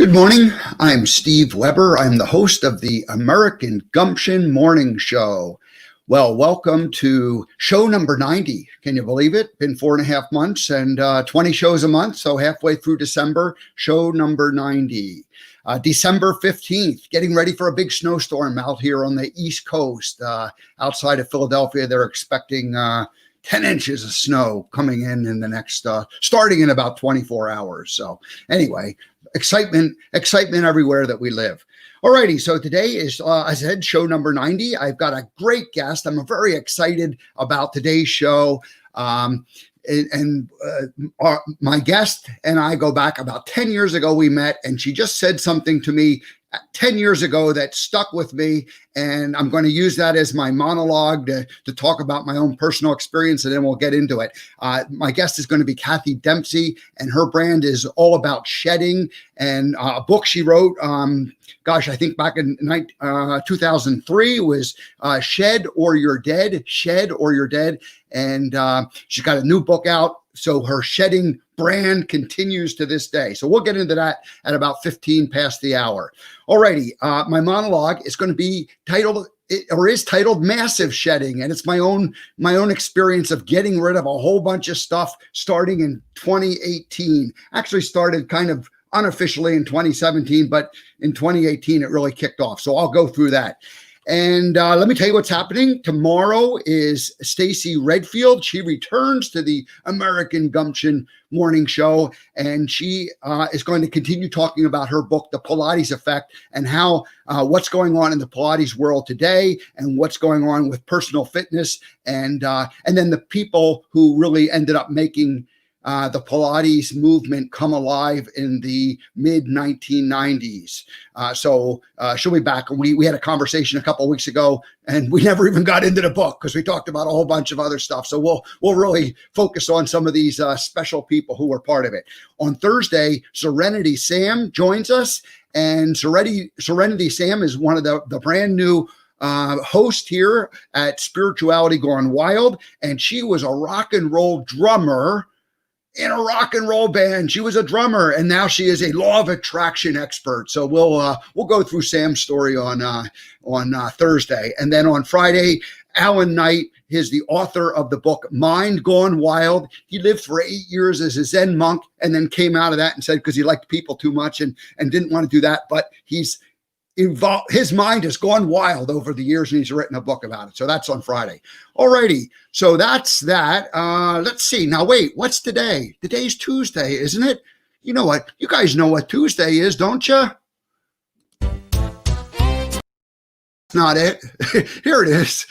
Good morning. I'm Steve Weber. I'm the host of the American Gumption Morning Show. Well, welcome to show number 90. Can you believe it? Been 4.5 months and 20 shows a month. So halfway through December, show number 90. December 15th, getting ready for a big snowstorm out here on the East Coast. Outside of Philadelphia, they're expecting 10 inches of snow coming in the next, starting in about 24 hours. So anyway, excitement everywhere that we live. Alrighty, so today is, as I said, show number 90. I've got a great guest. I'm very excited about today's show. My guest and I go back about 10 years ago. We met, and she just said something to me 10 years ago that stuck with me, and I'm going to use that as my monologue to talk about my own personal experience, and then we'll get into it. My guest is going to be Dempsey, and her brand is all about shedding, and a book she wrote, I think back in 2003 was Shed or You're Dead, Shed or You're Dead, and she's got a new book out. So her shedding brand continues to this day. So we'll get into that at about 15 past the hour. Alrighty, my monologue is going to be titled Massive Shedding, and it's my own experience of getting rid of a whole bunch of stuff starting in 2018. Actually started kind of unofficially in 2017, but in 2018 it really kicked off. So I'll go through that. And let me tell you what's happening. Tomorrow is Stacy Redfield. She returns to the American Gumption Morning Show, and she is going to continue talking about her book, The Pilates Effect, and how what's going on in the Pilates world today, and what's going on with personal fitness, and then the people who really ended up making the Pilates movement come alive in the mid 1990s. So she'll be back. We had a conversation a couple of weeks ago, and we never even got into the book because we talked about a whole bunch of other stuff. So we'll really focus on some of these special people who were part of it. On Thursday, Serenity Sam joins us, and Serenity Sam is one of the brand new host here at Spirituality Gone Wild, and she was a rock and roll drummer in a rock and roll band. She was a drummer, and now she is a law of attraction expert. So we'll go through Sam's story on Thursday, and then on Friday, Alan Knight is the author of the book Mind Gone Wild. He lived for 8 years as a Zen monk, and then came out of that and said because he liked people too much and didn't want to do that, but he's involved. His mind has gone wild over the years, and he's written a book about it. So that's on Friday. Alrighty. So that's that. Let's see. Now, wait, what's today? Today's Tuesday, isn't it? You know what? You guys know what Tuesday is, don't you? Not it. Here it is.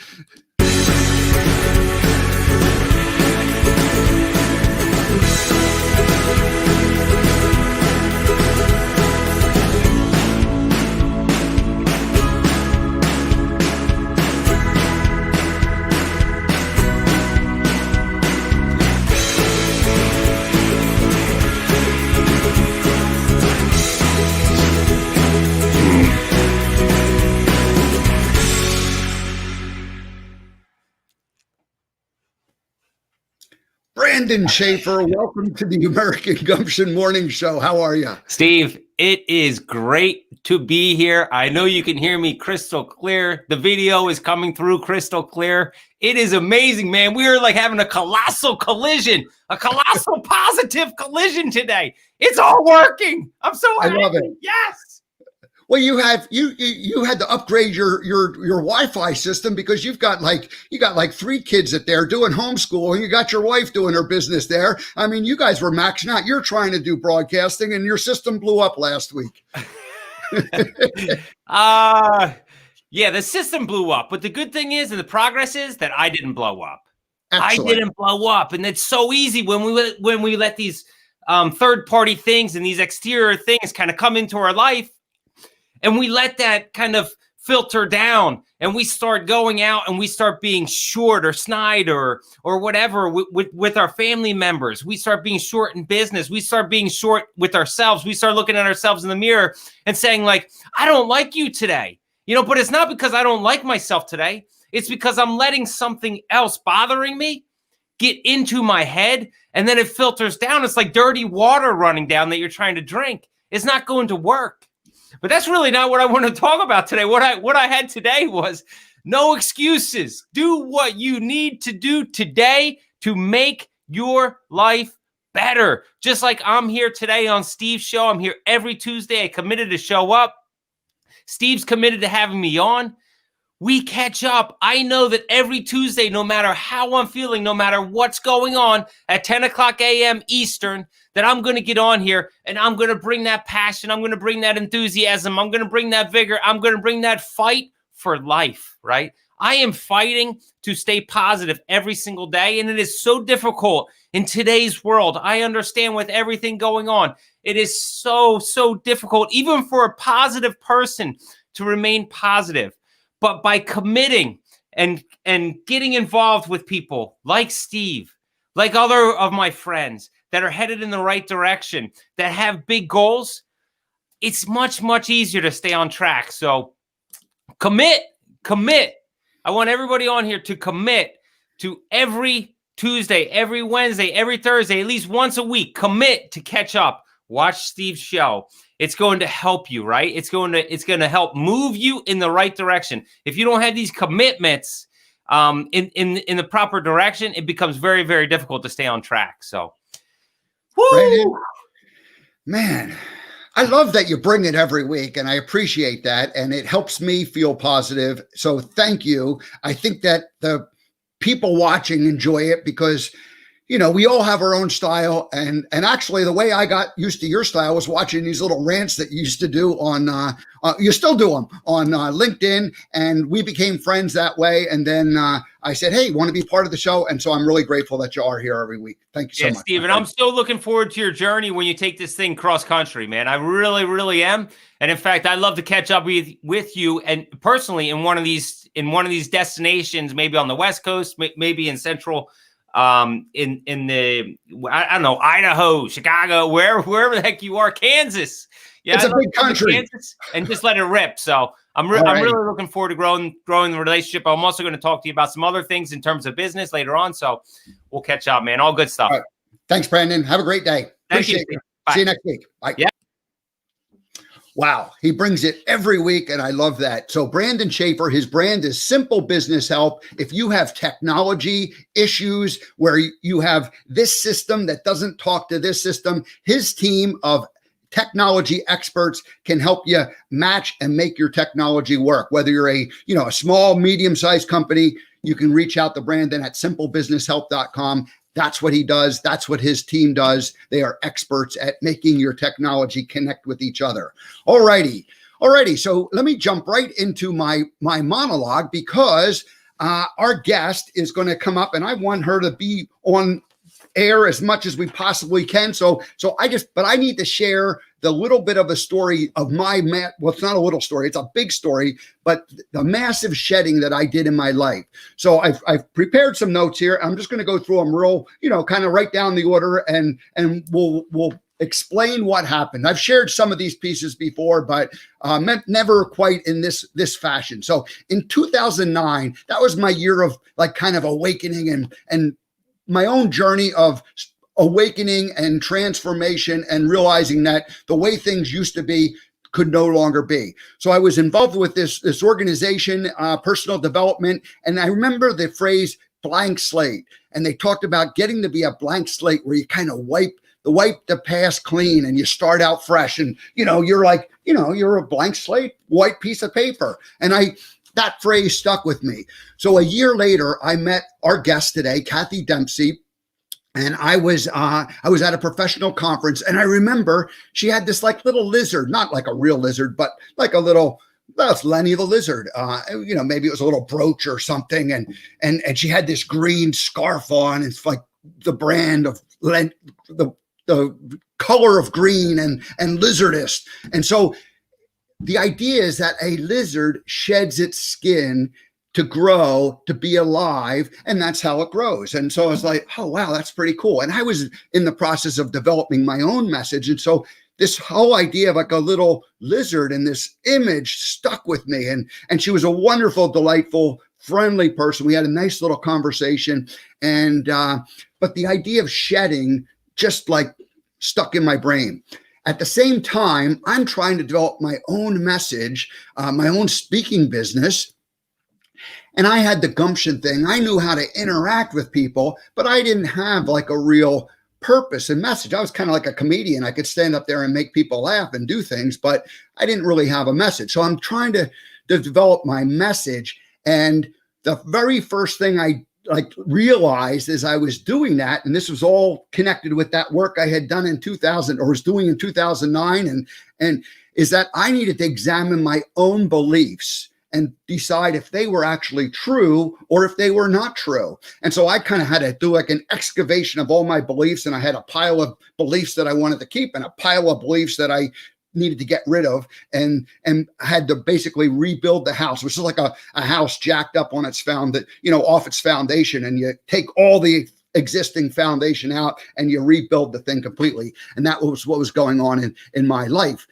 Brandon Schaefer, welcome to the American Gumption Morning Show. How are you? Steve, it is great to be here. I know you can hear me crystal clear. The video is coming through crystal clear. It is amazing, man. We are like having a colossal collision, a colossal positive collision today. It's all working. I'm so happy. I love it. Yes. Well, you had to upgrade your Wi-Fi system because you got like 3 kids at there doing homeschool, and you got your wife doing her business there. I mean, you guys were maxing out. You're trying to do broadcasting, and your system blew up last week. Yeah, the system blew up. But the good thing is, and the progress is that I didn't blow up. Excellent. I didn't blow up, and it's so easy when we let these third-party things and these exterior things kind of come into our life. And we let that kind of filter down, and we start going out and we start being short or snide or whatever with our family members. We start being short in business. We start being short with ourselves. We start looking at ourselves in the mirror and saying like, I don't like you today. But it's not because I don't like myself today. It's because I'm letting something else bothering me get into my head, and then it filters down. It's like dirty water running down that you're trying to drink. it's not going to work. But that's really not what I want to talk about today. What I had today was no excuses. Do what you need to do today to make your life better. Just like I'm here today on Steve's show. I'm here every Tuesday. I committed to show up. Steve's committed to having me on. We catch up. I know that every Tuesday, no matter how I'm feeling, no matter what's going on at 10 o'clock a.m. Eastern, that I'm going to get on here and I'm going to bring that passion. I'm going to bring that enthusiasm. I'm going to bring that vigor. I'm going to bring that fight for life, right? I am fighting to stay positive every single day, and it is so difficult in today's world. I understand with everything going on. It is so difficult, even for a positive person, to remain positive. But by committing and getting involved with people like Steve, like other of my friends that are headed in the right direction, that have big goals, it's much easier to stay on track. So commit. I want everybody on here to commit to every Tuesday, every Wednesday, every Thursday, at least once a week. Commit to catch up. Watch Steve's show. It's going to help you, right? It's going to help move you in the right direction. If you don't have these commitments in the proper direction, it becomes very difficult to stay on track. So, Brandon, man, I love that you bring it every week, and I appreciate that, and it helps me feel positive. So thank you. I think that the people watching enjoy it because, you know, we all have our own style. And actually the way I got used to your style was watching these little rants that you used to do on, you still do them on LinkedIn. And we became friends that way. And then I said, hey, want to be part of the show? And so I'm really grateful that you are here every week. Thank you so much. Steve, and I'm still looking forward to your journey when you take this thing cross country, man. I really am. And in fact, I'd love to catch up with you and personally in one of these destinations, maybe on the West Coast, maybe in Central in the, I don't know, Idaho, Chicago, wherever the heck you are, Kansas. Yeah, it's a big country. Kansas, and just let it rip. So I'm really looking forward to growing the relationship. I'm also going to talk to you about some other things in terms of business later on. So we'll catch up, man. All good stuff. All right. Thanks, Brandon. Have a great day. Appreciate it. See you next week. Bye. Yeah. Wow, he brings it every week, and I love that. So Brandon Schaefer, his brand is Simple Business Help. If you have technology issues where you have this system that doesn't talk to this system, his team of technology experts can help you match and make your technology work. Whether you're a small, medium-sized company, you can reach out to Brandon at simplebusinesshelp.com. That's what he does. That's what his team does. They are experts at making your technology connect with each other. All righty. So let me jump right into my monologue because our guest is going to come up and I want her to be on air as much as we possibly can. But I need to share the little bit of a story of well, it's not a little story, it's a big story, but the massive shedding that I did in my life. So I've prepared some notes here. I'm just going to go through them real, kind of write down the order and we'll explain what happened. I've shared some of these pieces before, but never quite in this fashion. So in 2009, that was my year of like kind of awakening and my own journey of awakening and transformation and realizing that the way things used to be could no longer be. So I was involved with this organization, personal development, and I remember the phrase blank slate. And they talked about getting to be a blank slate where you kind of wipe the past clean and you start out fresh. And, you're like, you're a blank slate, white piece of paper. And that phrase stuck with me. So a year later, I met our guest today, Kathy Dempsey, and I was at a professional conference, and I remember she had this like little lizard, not like a real lizard, but like a little, that's Lenny the Lizard. Maybe it was a little brooch or something, and she had this green scarf on. It's like the brand of the color of green and lizardist, and so. The idea is that a lizard sheds its skin to grow, to be alive, and that's how it grows. And so I was like, oh, wow, that's pretty cool. And I was in the process of developing my own message. And so this whole idea of like a little lizard and this image stuck with me. And she was a wonderful, delightful, friendly person. We had a nice little conversation. And but the idea of shedding just like stuck in my brain. at the same time, I'm trying to develop my own message, my own speaking business. And I had the gumption thing. I knew how to interact with people, but I didn't have like a real purpose and message. I was kind of like a comedian. I could stand up there and make people laugh and do things, but I didn't really have a message. So I'm trying to develop my message. And the very first thing I realized as I was doing that, and this was all connected with that work I had done in 2000 or was doing in 2009, and is that I needed to examine my own beliefs and decide if they were actually true or if they were not true. And so I kind of had to do like an excavation of all my beliefs, and I had a pile of beliefs that I wanted to keep and a pile of beliefs that I needed to get rid of, and had to basically rebuild the house, which is like a house jacked up on its off its foundation, and you take all the existing foundation out and you rebuild the thing completely. And that was what was going on in my life.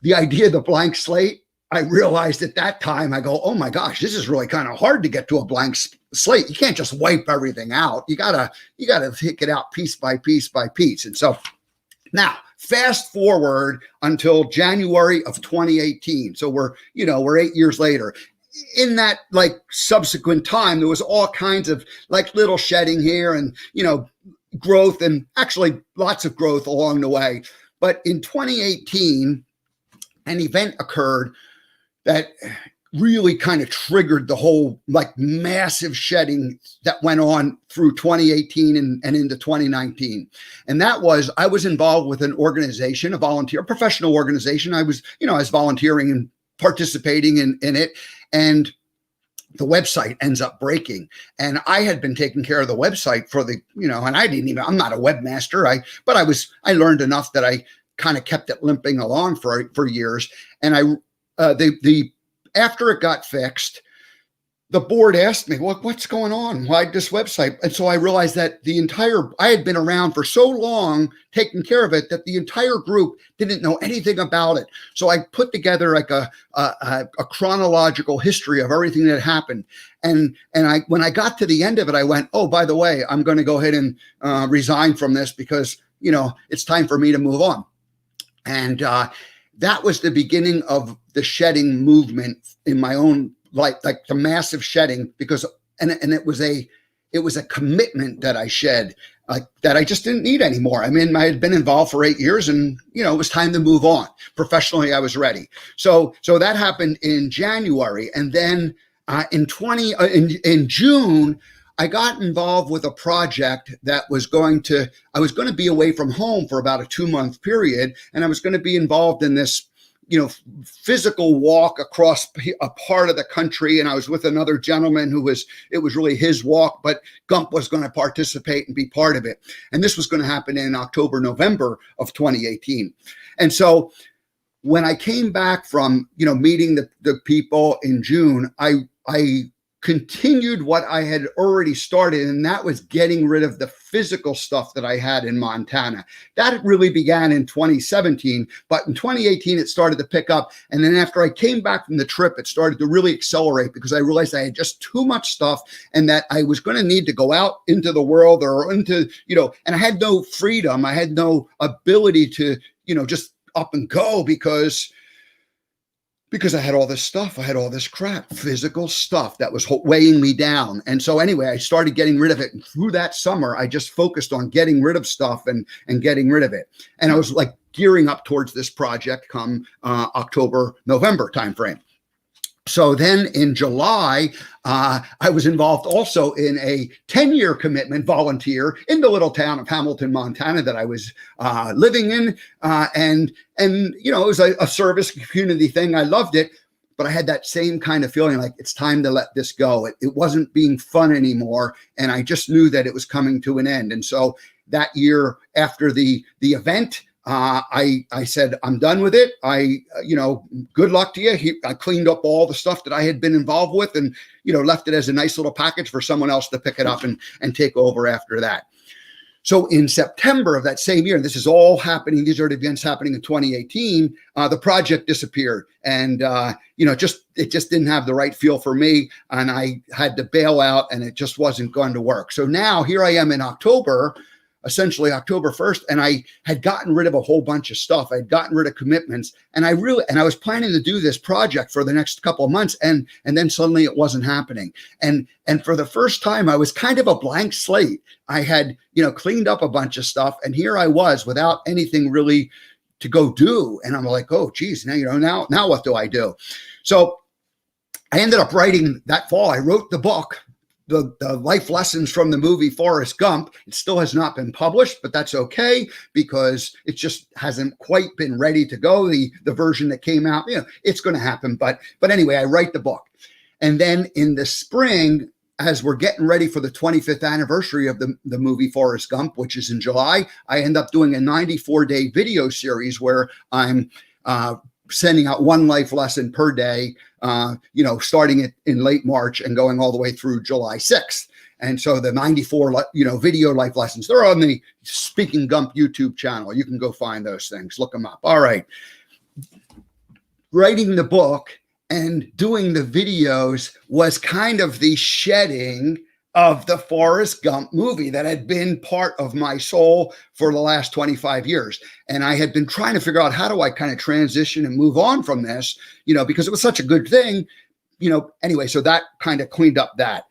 The idea of the blank slate, I realized at that time, I go, oh my gosh, this is really kind of hard to get to a blank slate. You can't just wipe everything out. You gotta take it out piece by piece by piece. And so now fast forward until January of 2018. So we're 8 years later. In that subsequent time, there was all kinds of little shedding here and, growth, and actually lots of growth along the way. But in 2018, an event occurred that really kind of triggered the whole massive shedding that went on through 2018 and into 2019. And that was, I was involved with an organization, a professional organization. I was volunteering and participating in it. And the website ends up breaking. And I had been taking care of the website for and I'm not a webmaster. But I learned enough that I kind of kept it limping along for years. And after it got fixed, the board asked me, what's going on? Why this website? And so I realized that I had been around for so long taking care of it that the entire group didn't know anything about it. So I put together a chronological history of everything that happened. And when I got to the end of it, I went, oh, by the way, I'm going to go ahead and resign from this because, it's time for me to move on. And that was the beginning of the shedding movement in my own life, the massive shedding, because it was a commitment that I shed, that I just didn't need anymore. I mean, I had been involved for 8 years, and it was time to move on. Professionally, I was ready. So that happened in January, and then in June, I got involved with a project that I was going to be away from home for about a 2-month period. And I was going to be involved in this, physical walk across a part of the country. And I was with another gentleman it was really his walk, but Gump was going to participate and be part of it. And this was going to happen in October, November of 2018. And so when I came back from, meeting the people in June, I continued what I had already started, and that was getting rid of the physical stuff that I had in Montana. That really began in 2017, but in 2018, it started to pick up. And then after I came back from the trip, it started to really accelerate because I realized I had just too much stuff and that I was going to need to go out into the world or into, and I had no freedom. I had no ability to, just up and go because I had all this stuff. I had all this crap, physical stuff that was weighing me down. And so anyway, I started getting rid of it. And through that summer, I just focused on getting rid of stuff and getting rid of it. And I was gearing up towards this project come October, November timeframe. So then in July, I was involved also in a 10-year commitment volunteer in the little town of Hamilton, Montana that I was living in. And it was a service community thing. I loved it, but I had that same kind of feeling it's time to let this go. It wasn't being fun anymore. And I just knew that it was coming to an end. And so that year after the event, I said, I'm done with it. Good luck to you. I cleaned up all the stuff that I had been involved with and, left it as a nice little package for someone else to pick it up and take over after that. So in September of that same year, this is all happening. These are the events happening in 2018. The project disappeared and, it just didn't have the right feel for me. And I had to bail out and it just wasn't going to work. So now here I am in October essentially October 1st, and I had gotten rid of a whole bunch of stuff. I'd gotten rid of commitments, and I was planning to do this project for the next couple of months, and then suddenly it wasn't happening. And for the first time, I was kind of a blank slate. I had, cleaned up a bunch of stuff, and here I was without anything really to go do. And I'm like, oh, geez, now what do I do? So I ended up writing that fall. I wrote the book, the life lessons from the movie Forrest Gump. It still has not been published, but that's okay because it just hasn't quite been ready to go. The version that came out, it's going to happen. But anyway, I write the book. And then in the spring, as we're getting ready for the 25th anniversary of the movie Forrest Gump, which is in July, I end up doing a 94-day video series where I'm sending out one life lesson per day, starting in late March and going all the way through July 6th. And so the 94, video life lessons, they're on the Speaking Gump YouTube channel. You can go find those things, look them up. All right. Writing the book and doing the videos was kind of the shedding of the Forrest Gump movie that had been part of my soul for the last 25 years. And I had been trying to figure out how do I kind of transition and move on from this, because it was such a good thing, anyway, so that kind of cleaned up that.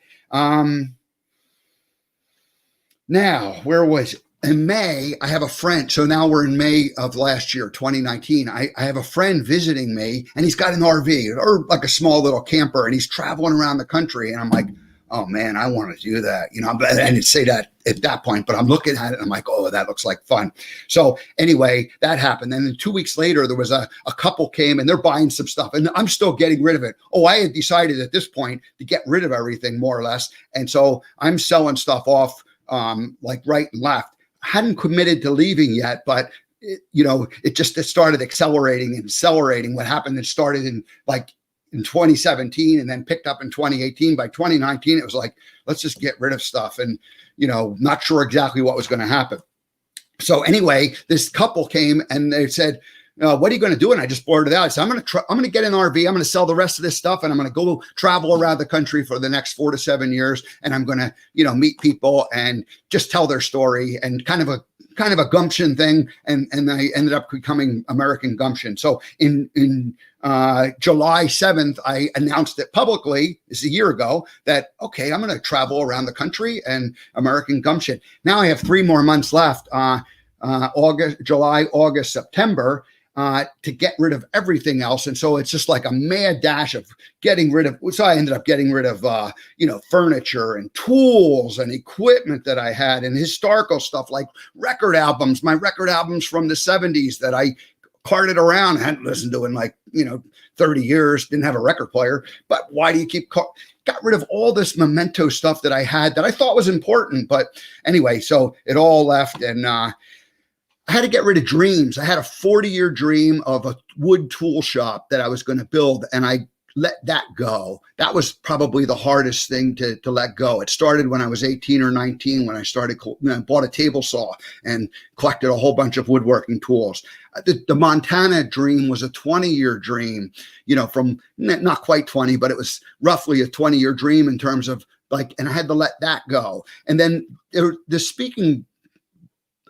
Now, where was it? In May, I have a friend. So now we're in May of last year, 2019. I have a friend visiting me, and he's got an RV or like a small little camper, and he's traveling around the country. And I'm like, oh man, I want to do that. I didn't say that at that point, but I'm looking at it and I'm like, oh, that looks like fun. So anyway, that happened. And then 2 weeks later, there was a couple came and they're buying some stuff and I'm still getting rid of it. Oh, I had decided at this point to get rid of everything more or less. And so I'm selling stuff off like right and left. Hadn't committed to leaving yet, but it started accelerating. What happened, it started in 2017 and then picked up in 2018. By 2019, it was like, let's just get rid of stuff. And, not sure exactly what was going to happen. So anyway, this couple came and they said, what are you going to do? And I just blurted out. I said, I'm going to get an RV. I'm going to sell the rest of this stuff. And I'm going to go travel around the country for the next 4 to 7 years. And I'm going to, meet people and just tell their story and kind of a Gumption thing. And I ended up becoming American Gumption. So in July 7th, I announced it publicly, this is a year ago, that, okay, I'm going to travel around the country and American Gumption. Now I have 3 more months left, July, August, September, to get rid of everything else. And so it's just like a mad dash of getting rid of, so I ended up getting rid of, furniture and tools and equipment that I had and historical stuff like record albums, my record albums from the 70s that I carted around, hadn't listened to in 30 years, didn't have a record player, but why do you keep, got rid of all this memento stuff that I had that I thought was important. But anyway, so it all left and, I had to get rid of dreams. I had a 40-year dream of a wood tool shop that I was going to build, and I let that go. That was probably the hardest thing to let go. It started when I was 18 or 19 when I started, bought a table saw and collected a whole bunch of woodworking tools. The Montana dream was a 20-year dream, from not quite 20, but it was roughly a 20-year dream in terms of and I had to let that go. And then the speaking,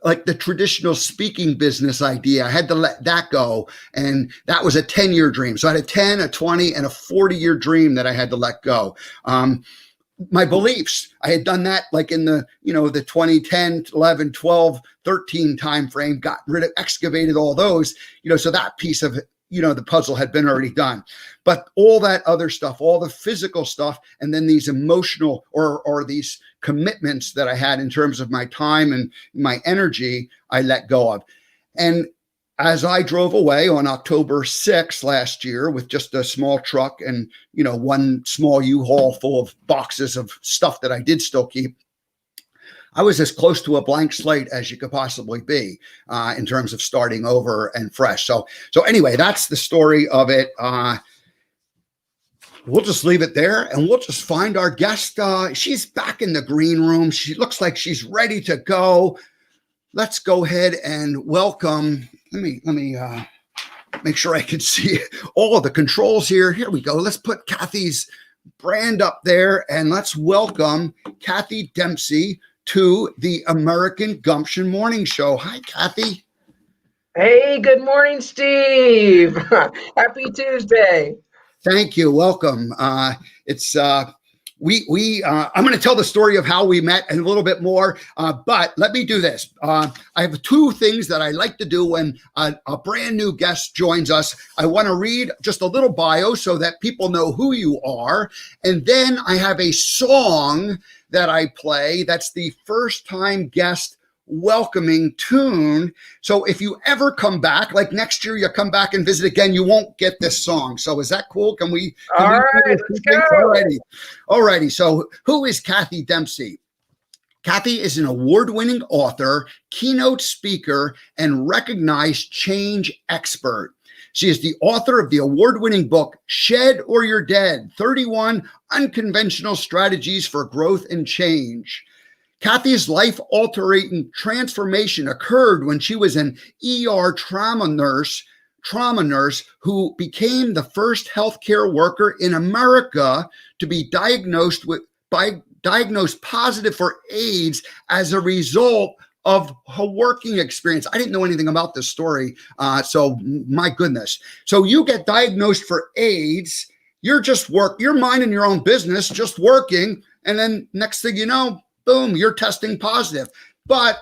the traditional speaking business idea, I had to let that go. And that was a 10-year dream. So I had a 10, a 20, and a 40-year dream that I had to let go. My beliefs, I had done that in the, the 2010, 11, 12, 13 timeframe, got rid of, excavated all those, so that piece of the puzzle had been already done. But all that other stuff, all the physical stuff, and then these emotional or these commitments that I had in terms of my time and my energy, I let go of. And as I drove away on October 6th last year with just a small truck and, one small U-Haul full of boxes of stuff that I did still keep, I was as close to a blank slate as you could possibly be in terms of starting over and fresh. So anyway, that's the story of it. We'll just leave it there and we'll just find our guest. She's back in the green room. She looks like she's ready to go. Let's go ahead and welcome. Let me make sure I can see all of the controls here. Here we go. Let's put Kathy's brand up there and let's welcome Kathy Dempsey to the American Gumption Morning Show. Hi, Kathy. Hey, good morning, Steve. Happy Tuesday. Thank you. Welcome. I'm going to tell the story of how we met and a little bit more, but let me do this. I have two things that I like to do when a brand new guest joins us. I want to read just a little bio so that people know who you are. And then I have a song that I play. That's the first time guest welcoming tune. So if you ever come back, like next year, you come back and visit again, you won't get this song. So is that cool? All right, let's go. Alrighty. So who is Kathy Dempsey? Kathy is an award-winning author, keynote speaker, and recognized change expert. She is the author of the award-winning book, Shed or You're Dead, 31 Unconventional Strategies for Growth and Change. Kathy's life-altering transformation occurred when she was an ER trauma nurse who became the first healthcare worker in America to be diagnosed positive for AIDS as a result of her working experience. I didn't know anything about this story, so my goodness. So you get diagnosed for AIDS, you're minding your own business, just working, and then next thing you know, boom, you're testing positive. But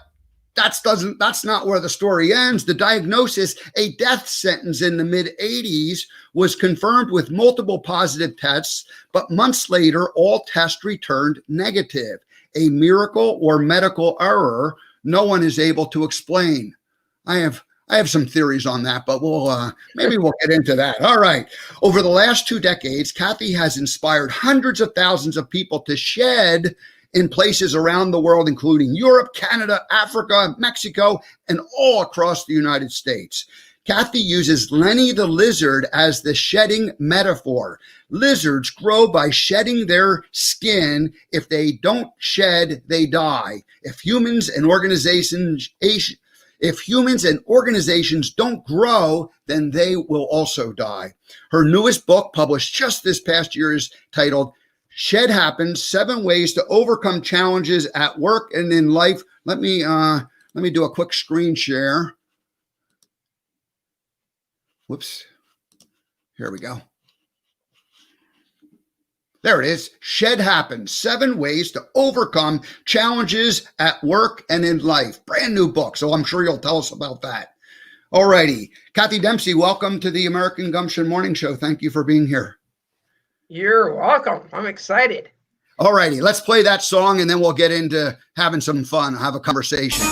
that's not where the story ends. The diagnosis, a death sentence in the mid-'80s, was confirmed with multiple positive tests, but months later, all tests returned negative. A miracle or medical error no one is able to explain. I have some theories on that, but maybe we'll get into that. All right. Over the last 2 decades, Kathy has inspired hundreds of thousands of people to shed in places around the world, including Europe, Canada, Africa, Mexico, and all across the United States. Kathy uses Lenny the Lizard as the shedding metaphor. Lizards grow by shedding their skin. If they don't shed, they die. If humans and organizations don't grow, then they will also die. Her newest book, published just this past year, is titled Shed Happens: 7 Ways to Overcome Challenges at Work and in Life. Let me do a quick screen share. Whoops. Here we go. There it is. Shed Happens: 7 Ways to Overcome Challenges at Work and in Life. Brand new book, so I'm sure you'll tell us about that. All righty. Kathy Dempsey, welcome to the American Gumption Morning Show. Thank you for being here. You're welcome. I'm excited. All righty, let's play that song and then we'll get into having some fun, have a conversation.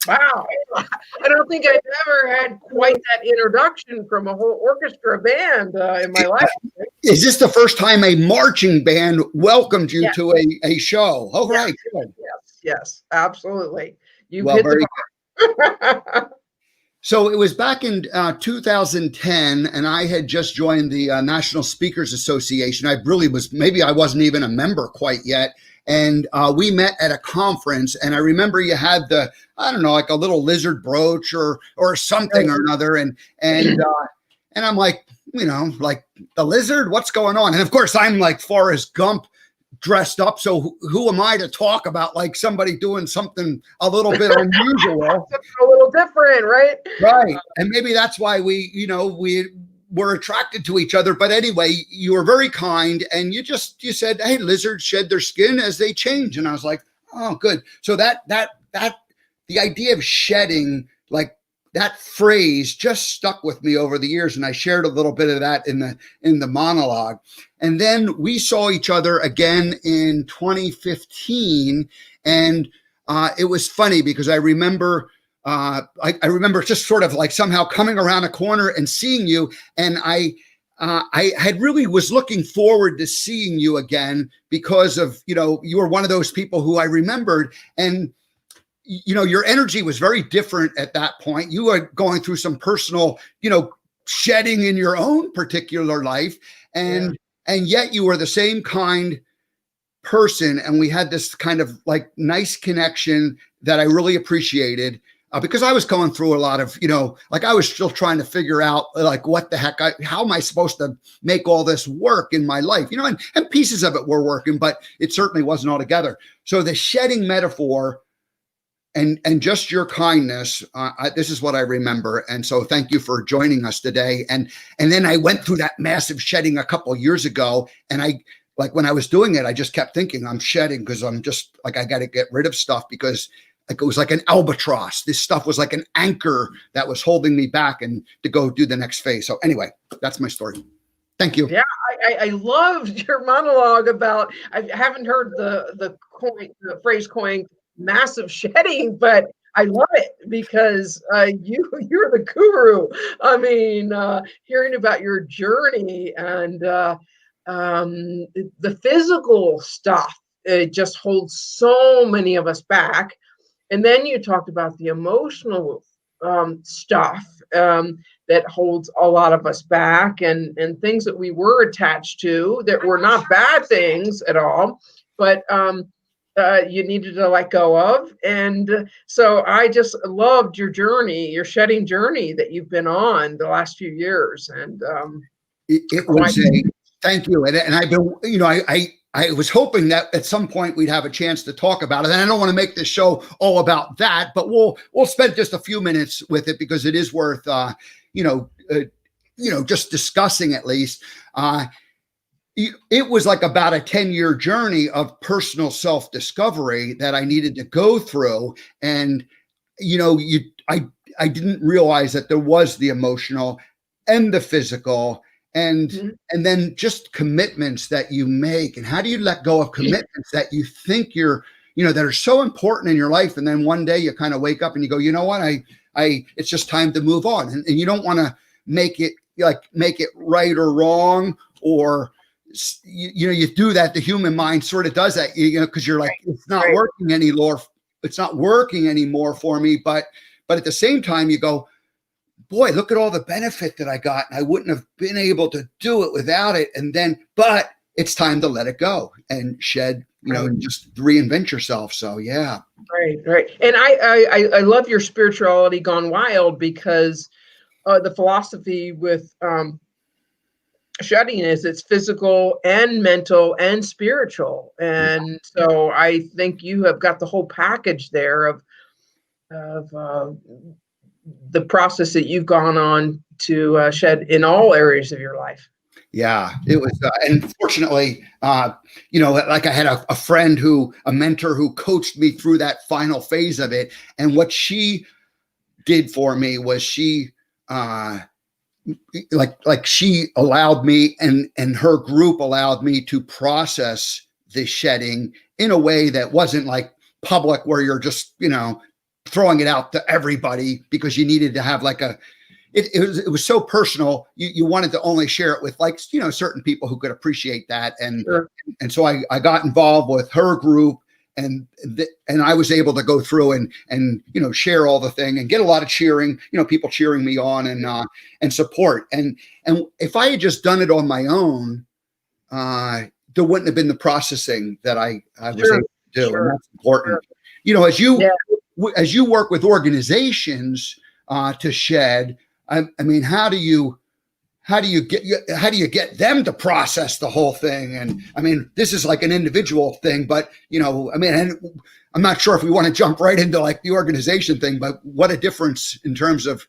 Wow. I don't think I've ever had quite that introduction from a whole orchestra band in my life. Is this the first time a marching band welcomed you to a show? Oh, right. Good. Yes, absolutely. You well, hit very the good. So it was back in 2010, and I had just joined the National Speakers Association. Maybe I wasn't even a member quite yet. And we met at a conference, and I remember you had like a little lizard brooch or something or another. And I'm like, like the lizard, what's going on? And of course I'm like Forrest Gump dressed up. So who am I to talk about like somebody doing something a little bit unusual? A little different, right? Right. And maybe that's why we were attracted to each other. But anyway, you were very kind, and you said, hey, lizards shed their skin as they change. And I was like, Oh, good. So that the idea of shedding, like that phrase, just stuck with me over the years, and I shared a little bit of that in the monologue. And then we saw each other again in 2015, and it was funny because I remember. I remember just sort of like somehow coming around a corner and seeing you, and I had really was looking forward to seeing you again because of, you were one of those people who I remembered, and your energy was very different at that point. You were going through some personal, shedding in your own particular life, and yet you were the same kind person, and we had this kind of like nice connection that I really appreciated. Because I was going through a lot of, like I was still trying to figure out like what the heck, how am I supposed to make all this work in my life, and pieces of it were working, but it certainly wasn't all together. So the shedding metaphor and just your kindness, this is what I remember. And so thank you for joining us today. And then I went through that massive shedding a couple of years ago, and when I was doing it, I just kept thinking I'm shedding because I'm just like, I got to get rid of stuff because like it was like an albatross. This stuff was like an anchor that was holding me back and to go do the next phase. So anyway, that's my story. Thank you. Yeah, I loved your monologue about, I haven't heard the phrase coined massive shedding, but I love it because you're the guru. I mean, hearing about your journey and the physical stuff, it just holds so many of us back. And then you talked about the emotional stuff that holds a lot of us back, and things that we were attached to that were not bad things at all, but you needed to let go of. And so I just loved your journey, your shedding journey that you've been on the last few years. And it was thank you. And I've been, I was hoping that at some point we'd have a chance to talk about it. And I don't want to make this show all about that, but we'll spend just a few minutes with it because it is worth, just discussing at least. It was like about a 10-year journey of personal self-discovery that I needed to go through. And, I didn't realize that there was the emotional and the physical and then just commitments that you make. And how do you let go of commitments that you think that are so important in your life? And then one day you kind of wake up and you go, you know what, it's just time to move on. And you don't want to make it right or wrong, or, you do that. The human mind sort of does that, because you're like, it's not working anymore. It's not working anymore for me. But at the same time you go, boy, look at all the benefit that I got. And I wouldn't have been able to do it without it. But it's time to let it go and shed, and just reinvent yourself. So, yeah. Right. And I love your spirituality gone wild, because the philosophy with shedding is it's physical and mental and spiritual. And so I think you have got the whole package there of the process that you've gone on to shed in all areas of your life. Yeah, it was, and fortunately, like I had a friend a mentor who coached me through that final phase of it. And what she did for me was she allowed me, and her group allowed me to process the shedding in a way that wasn't like public, where you're just, throwing it out to everybody, because you needed to have like it was so personal. You wanted to only share it with certain people who could appreciate that. And, sure. And so I got involved with her group, and I was able to go through and share all the thing and get a lot of cheering, people cheering me on and support. And if I had just done it on my own, there wouldn't have been the processing that I was Sure. able to do. Sure. And that's important. Sure. As you work with organizations to shed, I mean, how do you get them to process the whole thing? And I mean, this is like an individual thing, but and I'm not sure if we want to jump right into like the organization thing, but what a difference in terms of,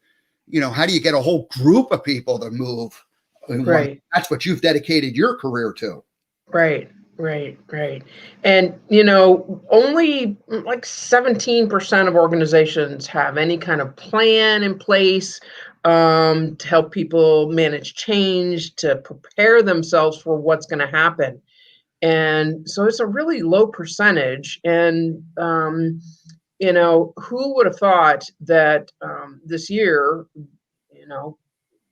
how do you get a whole group of people to move? Right. That's what you've dedicated your career to. Right. Right, right. And, only like 17% of organizations have any kind of plan in place to help people manage change, to prepare themselves for what's going to happen. And so it's a really low percentage. And, who would have thought that this year, you know,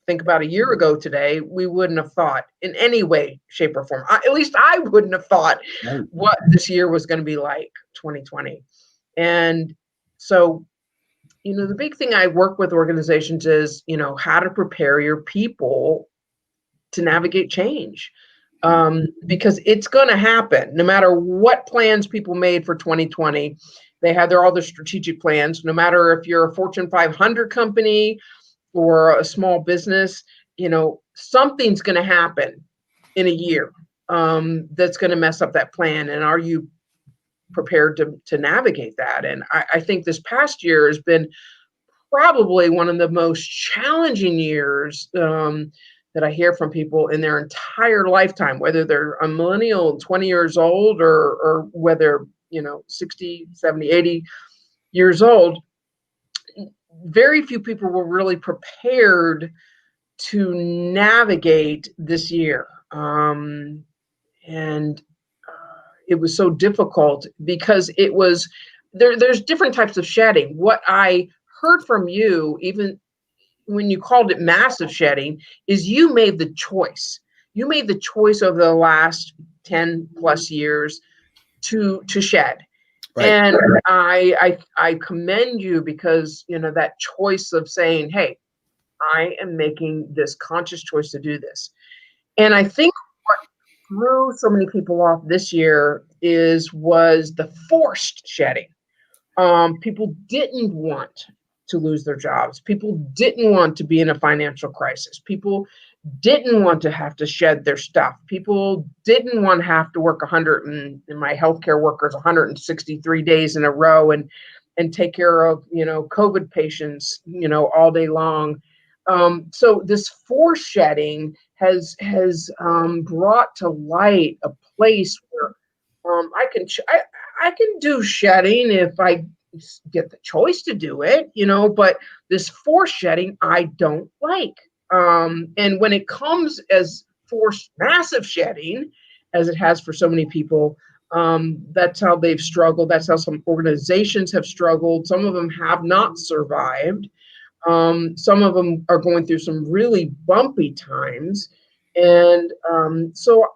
think about a year ago today, we wouldn't have thought in any way, shape, or form. At least I wouldn't have thought Right. what this year was going to be like, 2020. And so, the big thing I work with organizations is, how to prepare your people to navigate change. Because it's going to happen no matter what plans people made for 2020. They had all their strategic plans, no matter if you're a Fortune 500 company or a small business, something's going to happen in a year that's going to mess up that plan. And are you prepared to navigate that? And I think this past year has been probably one of the most challenging years that I hear from people in their entire lifetime, whether they're a millennial, 20 years old, or whether, 60, 70, 80 years old. Very few people were really prepared to navigate this year. And it was so difficult because it was there's different types of shedding. What I heard from you, even when you called it massive shedding, is you made the choice. You made the choice over the last 10 plus years to shed. Right. And I commend you because, that choice of saying, hey, I am making this conscious choice to do this. And I think what threw so many people off this year was the forced shedding. People didn't want to lose their jobs. People didn't want to be in a financial crisis. People didn't want to have to shed their stuff. People didn't want to have to work 100 and my healthcare workers 163 days in a row and take care of, COVID patients, all day long. So this force shedding has brought to light a place where I can do shedding if I get the choice to do it, but this force shedding I don't like. And when it comes as forced massive shedding, as it has for so many people, that's how they've struggled. That's how some organizations have struggled. Some of them have not survived. Some of them are going through some really bumpy times. And so,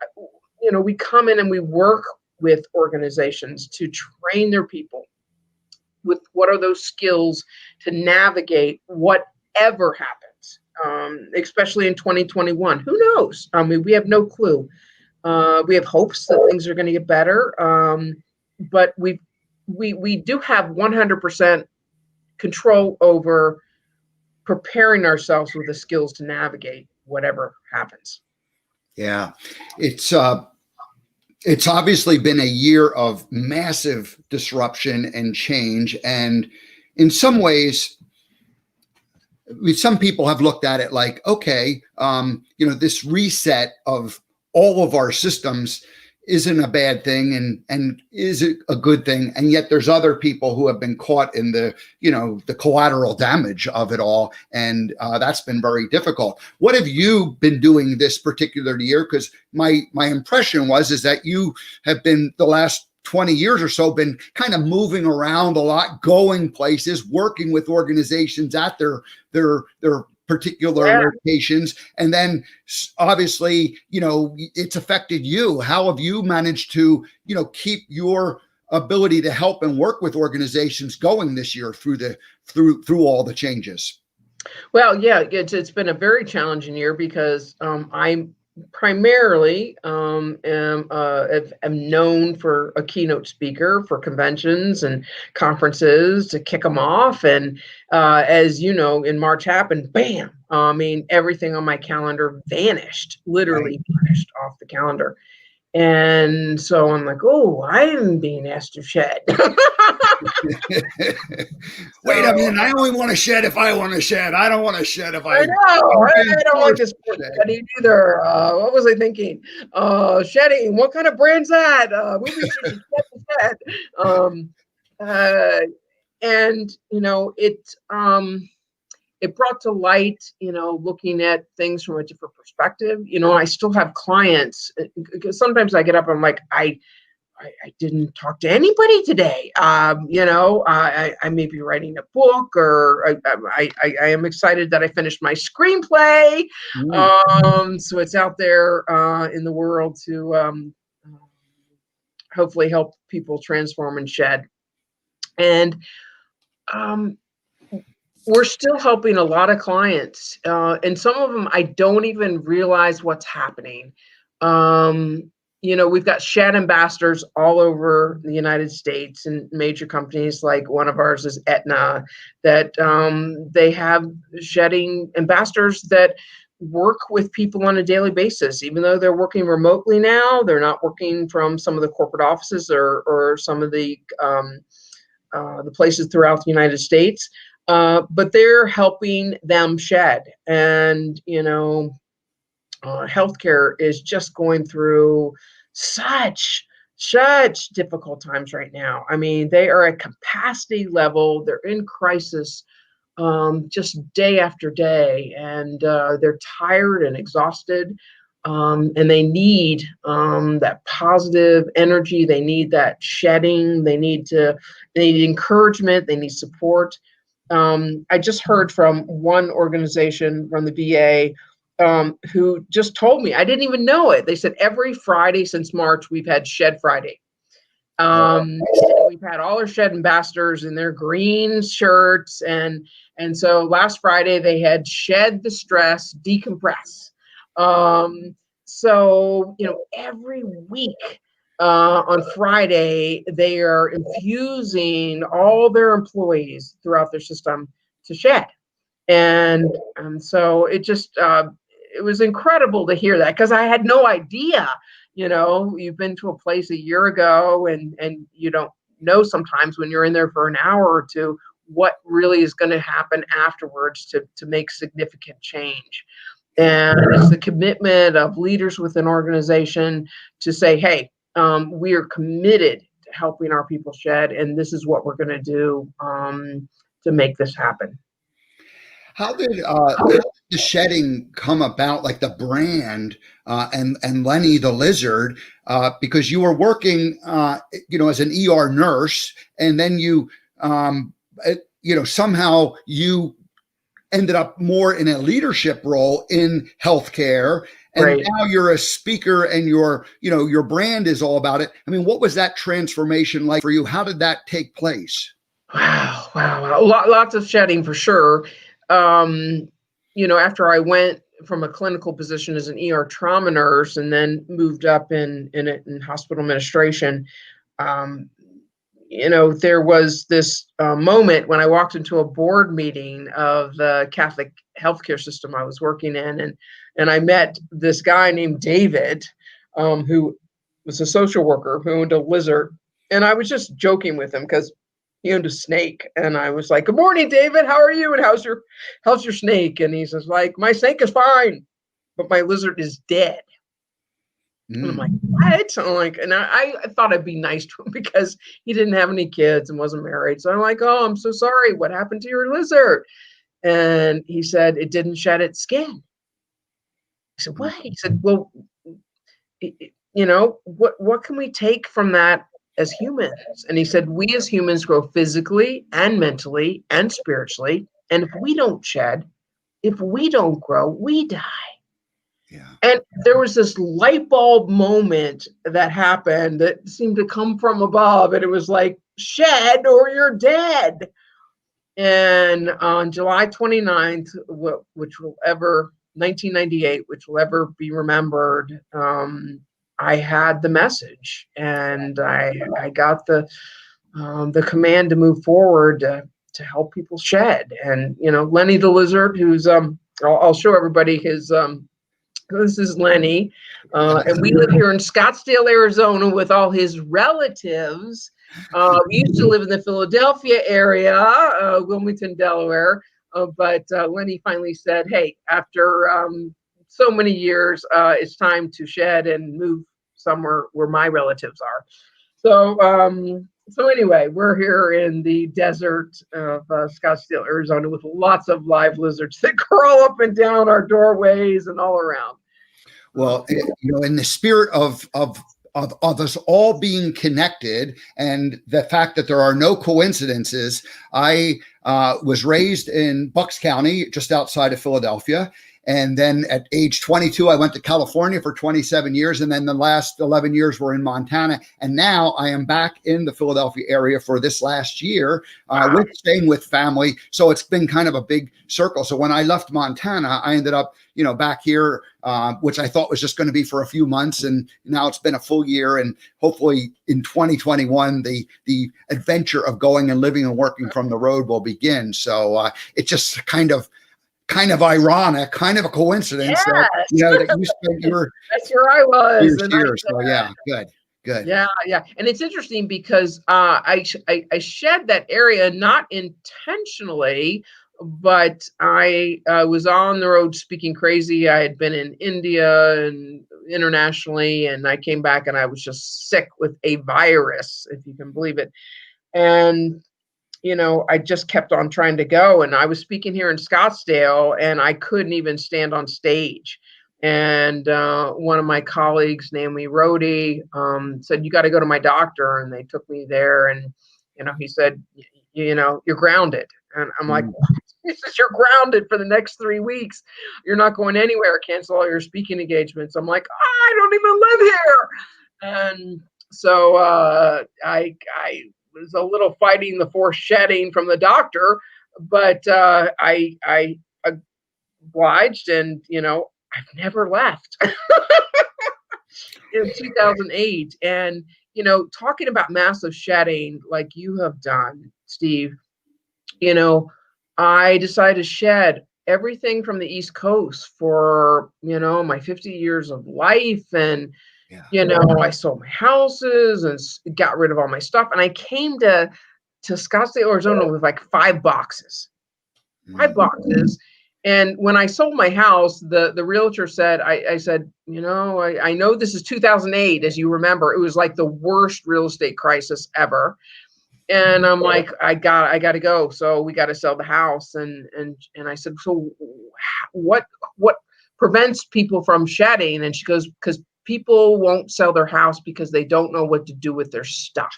we come in and we work with organizations to train their people with what are those skills to navigate whatever happens, especially in 2021. Who knows? I mean, we have no clue. We have hopes that things are going to get better, but we do have 100% control over preparing ourselves with the skills to navigate whatever happens. Yeah, it's obviously been a year of massive disruption and change. And in some ways, some people have looked at it like, okay, this reset of all of our systems isn't a bad thing and is it a good thing. And yet there's other people who have been caught in the collateral damage of it all. And that's been very difficult. What have you been doing this particular year? Because my impression is that you have been the last 20 years or so been kind of moving around a lot, going places, working with organizations at their particular locations. And then obviously, it's affected you. How have you managed to, keep your ability to help and work with organizations going this year through all the changes? Well, yeah, it's been a very challenging year because I'm primarily am known for a keynote speaker for conventions and conferences to kick them off. And as you know, in March happened, bam, I mean, everything on my calendar vanished, literally vanished off the calendar. And so I'm like, oh, I'm being asked to shed. Wait a minute. I only want to shed if I want to shed. I don't want to shed if I know. I don't like this shed. shedding either. What was I thinking? Shedding. What kind of brand's that? Movie should shed. And it brought to light, looking at things from a different perspective. I still have clients because sometimes I get up and I'm like, I didn't talk to anybody today. I may be writing a book, or I am excited that I finished my screenplay. So it's out there in the world to hopefully help people transform and shed. And we're still helping a lot of clients, and some of them I don't even realize what's happening. We've got shed ambassadors all over the United States, and major companies like one of ours is Aetna, that they have shedding ambassadors that work with people on a daily basis. Even though they're working remotely now, they're not working from some of the corporate offices or some of the places throughout the United States. But they're helping them shed. And, healthcare is just going through such difficult times right now. I mean, they are at capacity level. They're in crisis just day after day. And they're tired and exhausted. And they need that positive energy. They need that shedding. They need encouragement. They need support. I just heard from one organization from the VA who just told me, I didn't even know it. They said every Friday since March, we've had Shed Friday. We've had all our shed ambassadors in their green shirts. And so last Friday they had Shed the Stress, Decompress. So, every week on Friday, they are infusing all their employees throughout their system to shed. And so it just, it was incredible to hear that, because I had no idea. You've been to a place a year ago and you don't know sometimes when you're in there for an hour or two what really is going to happen afterwards to make significant change. And it's the commitment of leaders with an organization to say, hey, we are committed to helping our people shed, and this is what we're going to do to make this happen. How did the shedding come about, like the brand and Lenny the Lizard? Because you were working, as an ER nurse, and then you, somehow you ended up more in a leadership role in healthcare, and Right. Now you're a speaker, and your brand is all about it. I mean, what was that transformation like for you? How did that take place? Wow. Lots of shedding for sure. After I went from a clinical position as an ER trauma nurse and then moved up in hospital administration, there was this moment when I walked into a board meeting of the Catholic healthcare system I was working in, and I met this guy named David, who was a social worker who owned a lizard, and I was just joking with him because he owned a snake, and I was like, "Good morning, David. How are you? And how's your snake?" And he says, "Like, my snake is fine, but my lizard is dead." And I'm like, "What?" I'm like, and I thought I'd be nice to him because he didn't have any kids and wasn't married. So I'm like, "Oh, I'm so sorry. What happened to your lizard?" And he said, "It didn't shed its skin." I said, "What?" He said, "Well, what can we take from that as humans?" And he said, "We as humans grow physically and mentally and spiritually. And if we don't shed, if we don't grow, we die." Yeah. And there was this light bulb moment that happened that seemed to come from above. And it was like, shed or you're dead. And on July 29th, 1998, which will ever be remembered, I had the message, and I got the command to move forward to help people shed. And Lenny the Lizard, who's I'll show everybody his This is Lenny, and we live here in Scottsdale, Arizona, with all his relatives. We used to live in the Philadelphia area, Wilmington, Delaware, but Lenny finally said, "Hey, after so many years, it's time to shed and move somewhere where my relatives are." So anyway, we're here in the desert of Scottsdale, Arizona, with lots of live lizards that crawl up and down our doorways and all around. Well, in the spirit of us all being connected, and the fact that there are no coincidences, I was raised in Bucks County, just outside of Philadelphia. And then at age 22, I went to California for 27 years. And then the last 11 years were in Montana. And now I am back in the Philadelphia area for this last year, staying with family. So it's been kind of a big circle. So when I left Montana, I ended up, back here, which I thought was just going to be for a few months. And now it's been a full year. And hopefully in 2021, the adventure of going and living and working from the road will begin. So it's just kind of ironic, kind of a coincidence that you spent your that's where I was years. So yeah, good. Yeah. And it's interesting because I shed that area not intentionally, but I was on the road speaking crazy. I had been in India and internationally, and I came back and I was just sick with a virus, if you can believe it. And I just kept on trying to go, and I was speaking here in Scottsdale, and I couldn't even stand on stage. And one of my colleagues, Naomi Rohde, said, "You got to go to my doctor." And they took me there, and he said, "You're grounded." And I'm like, "He says you're grounded for the next 3 weeks. You're not going anywhere. Cancel all your speaking engagements." I'm like, "I don't even live here." And so I was a little fighting the forced shedding from the doctor, but I obliged, and I've never left. In 2008, and talking about massive shedding like you have done, Steve, I decided to shed everything from the East Coast for my 50 years of life. And I sold my houses and got rid of all my stuff. And I came to Scottsdale, Arizona with like 5 boxes. And when I sold my house, the realtor said, I said, I know this is 2008, as you remember. It was like the worst real estate crisis ever. And I'm like, I got to go. So we got to sell the house. And I said, so what prevents people from shedding? And she goes, because people won't sell their house because they don't know what to do with their stuff.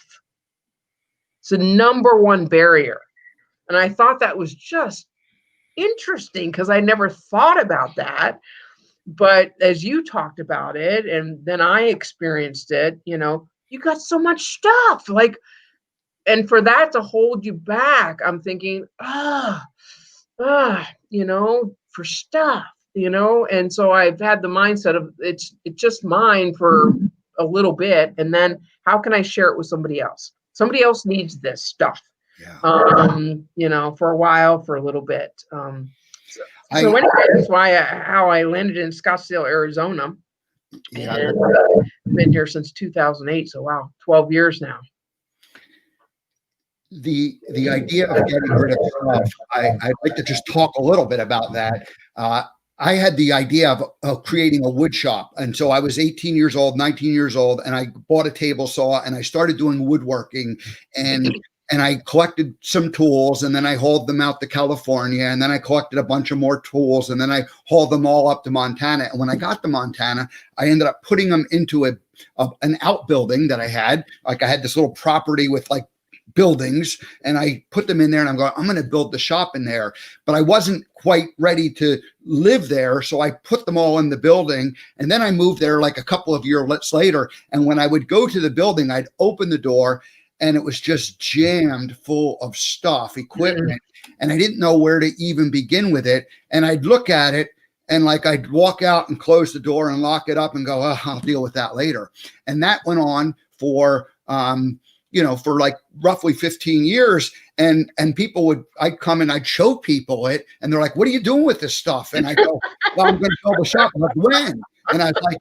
It's the number one barrier. And I thought that was just interesting because I never thought about that. But as you talked about it, and then I experienced it, you got so much stuff, and for that to hold you back, I'm thinking, for stuff. And so I've had the mindset of it's just mine for a little bit. And then how can I share it with somebody else? Somebody else needs this stuff, for a while, for a little bit. So anyway, that's how I landed in Scottsdale, Arizona. Yeah. And I've been here since 2008. So, wow, 12 years now. The idea of getting rid of stuff, I'd like to just talk a little bit about that. I had the idea of creating a wood shop. And so I was 18 years old, 19 years old, and I bought a table saw and I started doing woodworking, and I collected some tools, and then I hauled them out to California, and then I collected a bunch of more tools, and then I hauled them all up to Montana. And when I got to Montana, I ended up putting them into an outbuilding that I had. Like I had this little property with like buildings, and I put them in there, and I'm going to build the shop in there, but I wasn't quite ready to live there. So I put them all in the building, and then I moved there like a couple of years later. And when I would go to the building, I'd open the door and it was just jammed full of stuff, equipment. And I didn't know where to even begin with it. And I'd look at it, and I'd walk out and close the door and lock it up and go, I'll deal with that later. And that went on for, for like roughly 15 years. And people I'd come and I'd show people it, and they're like, "What are you doing with this stuff?" And I go, "Well, I'm going to build a shop." I'm like, "When?" And I was like,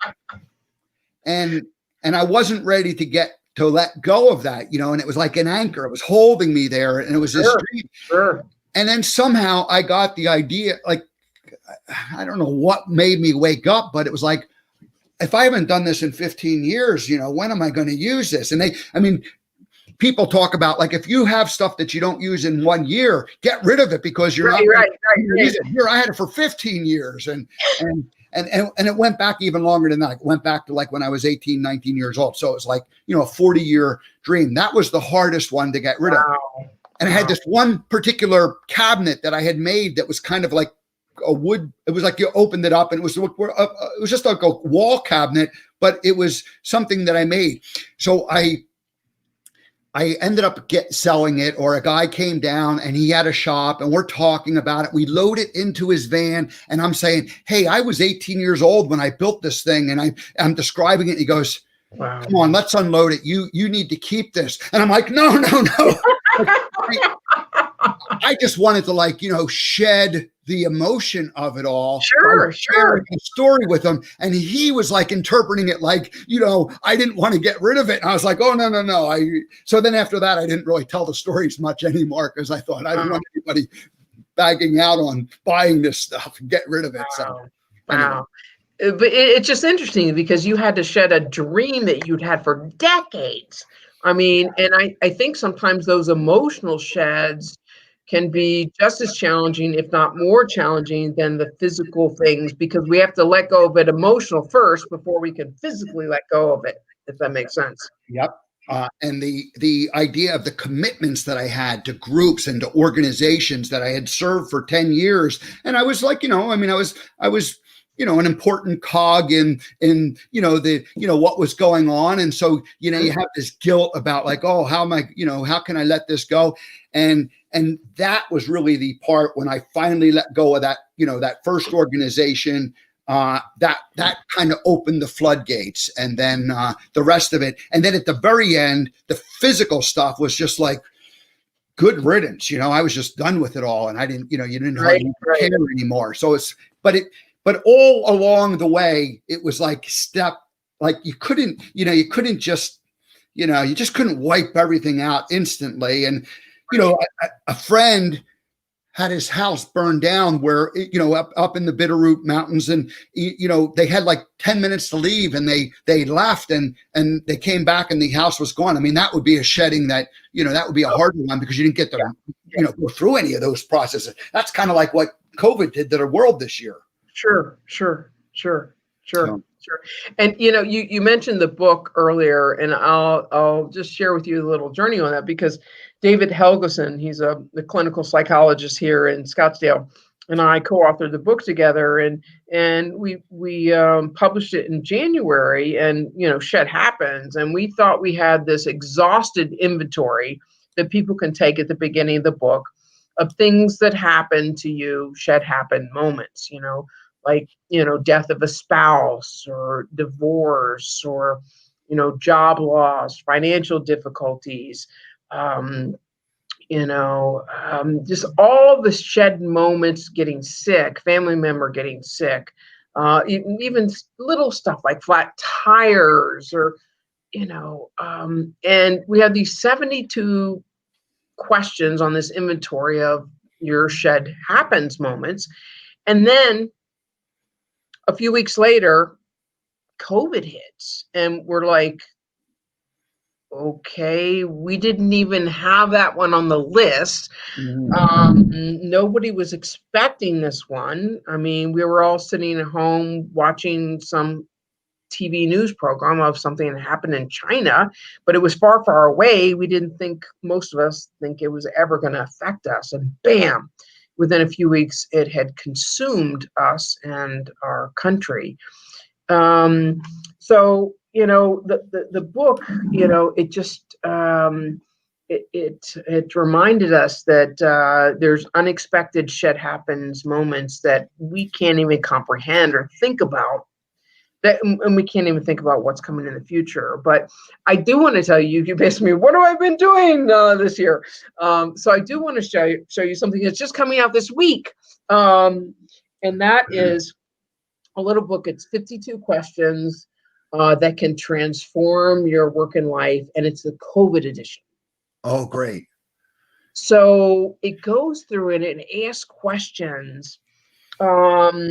and I wasn't ready to let go of that, and it was like an anchor. It was holding me there, and it was this dream. Sure. And then somehow I got the idea, like, I don't know what made me wake up, but it was like, if I haven't done this in 15 years, when am I going to use this? And people talk about, like, if you have stuff that you don't use in 1 year, get rid of it, because you're not right. use it. Here, I had it for 15 years. And it went back even longer than that. It went back to like when I was 18, 19 years old. So it was like, a 40-year dream. That was the hardest one to get rid of. And I had this one particular cabinet that I had made that was kind of like a wood. It was like you opened it up, and it was just like a wall cabinet, but it was something that I made. So I ended up selling it, or a guy came down and he had a shop, and we're talking about it. We load it into his van, and I'm saying, "Hey, I was 18 years old when I built this thing," and I'm describing it. And he goes, "Wow. Come on, let's unload it. You need to keep this." And I'm like, no. I just wanted to shed the emotion of it all. Sure. Sharing the story with him. And he was like interpreting it like, I didn't want to get rid of it. And I was like, oh, no. So then after that, I didn't really tell the stories much anymore, because I thought I didn't want anybody bagging out on buying this stuff and get rid of it. So, wow. But it's just interesting, because you had to shed a dream that you'd had for decades. I mean, and I think sometimes those emotional sheds can be just as challenging, if not more challenging, than the physical things, because we have to let go of it emotional first before we can physically let go of it, if that makes sense. Yep. And the idea of the commitments that I had to groups and to organizations that I had served for 10 years. And I was like, I was an important cog in what was going on. And so, you have this guilt about like, oh, how am I, how can I let this go? And that was really the part when I finally let go of that, that first organization, that kind of opened the floodgates, and then the rest of it. And then at the very end, the physical stuff was just like, good riddance. I was just done with it all. And I didn't, you didn't care anymore. So but all along the way, it was like you couldn't just, you just couldn't wipe everything out instantly. And, a friend had his house burned down where, up in the Bitterroot Mountains, and, they had like 10 minutes to leave, and they left, and they came back and the house was gone. I mean, that would be a shedding that, that would be a hard one, because you didn't get to, go through any of those processes. That's kind of like what COVID did to the world this year. Sure. And you mentioned the book earlier, and I'll just share with you a little journey on that, because David Helgeson, he's a clinical psychologist here in Scottsdale, and I co-authored the book together, and we published it in January, and Shed Happens, and we thought we had this exhausted inventory that people can take at the beginning of the book of things that happen to you, shed happen moments, like, death of a spouse, or divorce, or, job loss, financial difficulties, just all the shed moments, getting sick, family member getting sick, even little stuff like flat tires, or, and we had these 72 questions on this inventory of your shed happens moments. And then a few weeks later, COVID hits, and we're like, okay, we didn't even have that one on the list. Nobody was expecting this one. I mean, we were all sitting at home watching some TV news program of something that happened in China, but it was far, far away. We didn't think, most of us think, it was ever going to affect us. And bam, within a few weeks, it had consumed us and our country. So, the book, it just, it reminded us that there's unexpected shed happens moments that we can't even comprehend or think about, and we can't even think about what's coming in the future. But I do want to tell you, you asked me, what have I been doing this year? So I do want to show you something that's just coming out this week. And that is a little book. It's 52 questions that can transform your work and life. And it's the COVID edition. Oh, great. So it goes through it and asks questions about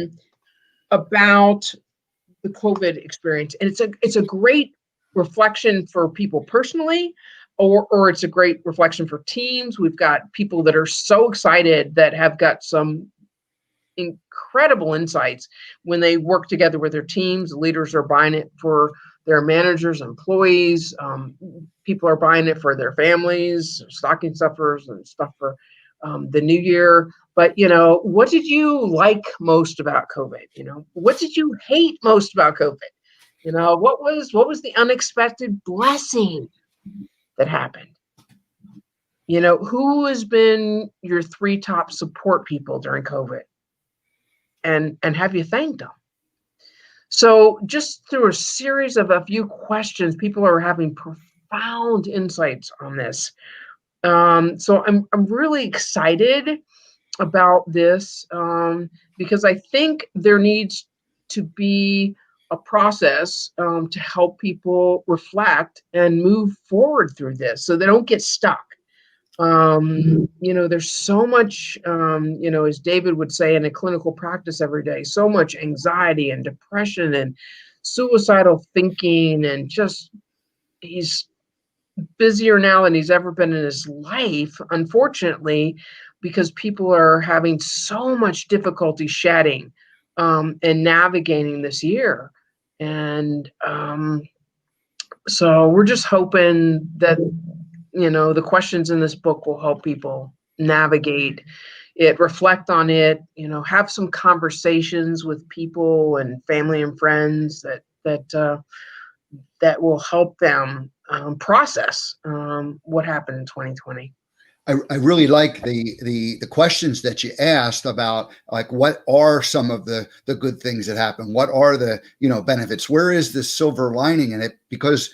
the COVID experience. And it's a great reflection for people personally, or it's a great reflection for teams. We've got people that are so excited that have got some incredible insights when they work together with their teams. Leaders are buying it for their managers, employees. People are buying it for their families, stocking stuffers and stuff for the new year. But, what did you like most about COVID? What did you hate most about COVID? What was the unexpected blessing that happened? Who has been your 3 top support people during COVID? And have you thanked them? So just through a series of a few questions, people are having profound insights on this. So I'm really excited about this because I think there needs to be a process to help people reflect and move forward through this so they don't get stuck. There's so much, as David would say in a clinical practice every day, so much anxiety and depression and suicidal thinking, and just he's busier now than he's ever been in his life, unfortunately, because people are having so much difficulty shedding and navigating this year. And so we're just hoping that the questions in this book will help people navigate it, reflect on it, have some conversations with people and family and friends that will help them process what happened in 2020. I really like the questions that you asked about, like, what are some of the good things that happen? What are the benefits? Where is the silver lining in it? Because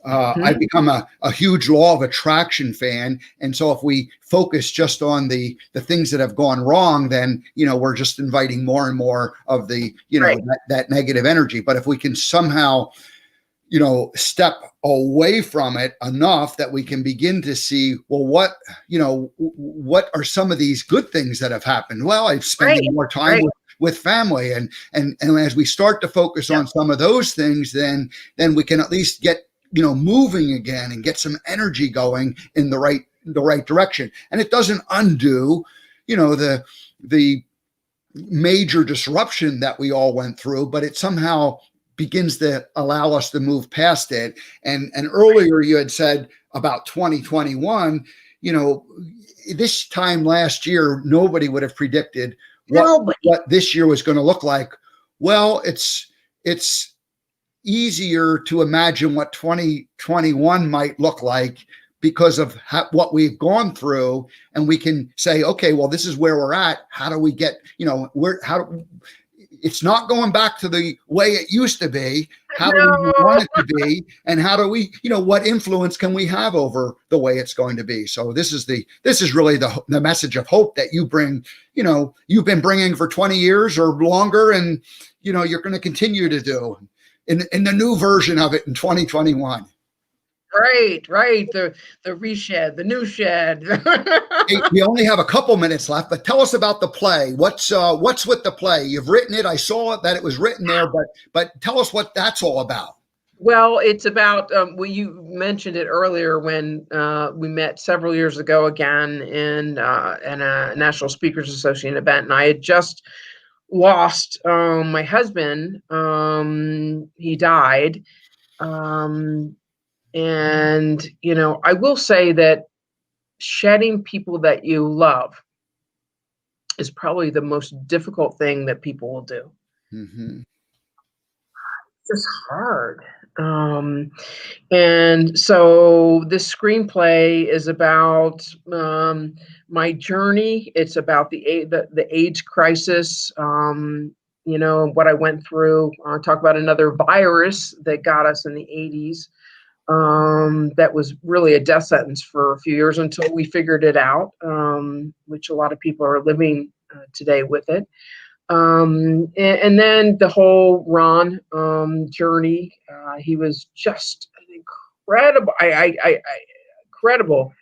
I've become a huge law of attraction fan. And so if we focus just on the things that have gone wrong, then, we're just inviting more and more of the, Right. that negative energy. But if we can somehow, step away from it enough that we can begin to see, well, what are some of these good things that have happened? Well, I've spent more time with family. And as we start to focus on some of those things, then we can at least get moving again and get some energy going in the right direction. And it doesn't undo, the major disruption that we all went through, but it somehow begins to allow us to move past it. And earlier you had said about 2021, this time last year, nobody would have predicted what this year was going to look like. Well, it's easier to imagine what 2021 might look like because of what we've gone through, and we can say, okay, well, this is where we're at. How do we get, it's not going back to the way it used to be. How do we want it to be? And how do we, what influence can we have over the way it's going to be? So this is really the message of hope that you bring, you've been bringing for 20 years or longer, and, you're going to continue to do in the new version of it in 2021. Right. The reshed, the new shed. Hey, we only have a couple minutes left, but tell us about the play. What's with the play? You've written it. I saw that it was written there, but tell us what that's all about. Well, it's about, you mentioned it earlier when we met several years ago again in a National Speakers Association event, and I had just lost my husband. He died. And, I will say that shedding people that you love is probably the most difficult thing that people will do. Mm-hmm. It's just hard. And so this screenplay is about my journey. It's about the AIDS crisis what I went through. Talk about another virus that got us in the 80s. That was really a death sentence for a few years until we figured it out, which a lot of people are living today with it. And then the whole Ron journey. He was just an incredible